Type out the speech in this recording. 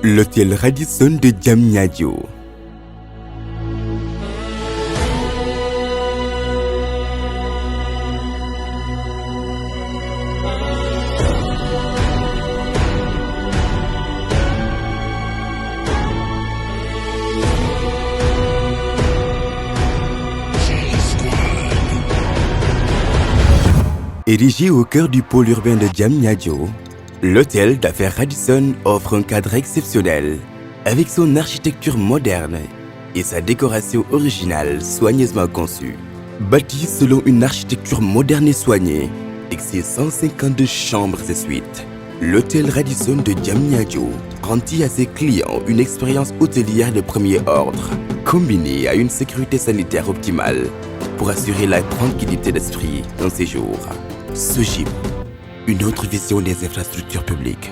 L'hôtel Radisson de Diamniadio. Érigé au cœur du pôle urbain de Diamniadio, l'hôtel d'affaires Radisson offre un cadre exceptionnel avec son architecture moderne et sa décoration originale soigneusement conçue. Bâti selon une architecture moderne et soignée, avec ses 152 chambres et suites, l'hôtel Radisson de Diamniadio garantit à ses clients une expérience hôtelière de premier ordre, combinée à une sécurité sanitaire optimale pour assurer la tranquillité d'esprit d'un séjour. Sogip, une autre vision des infrastructures publiques.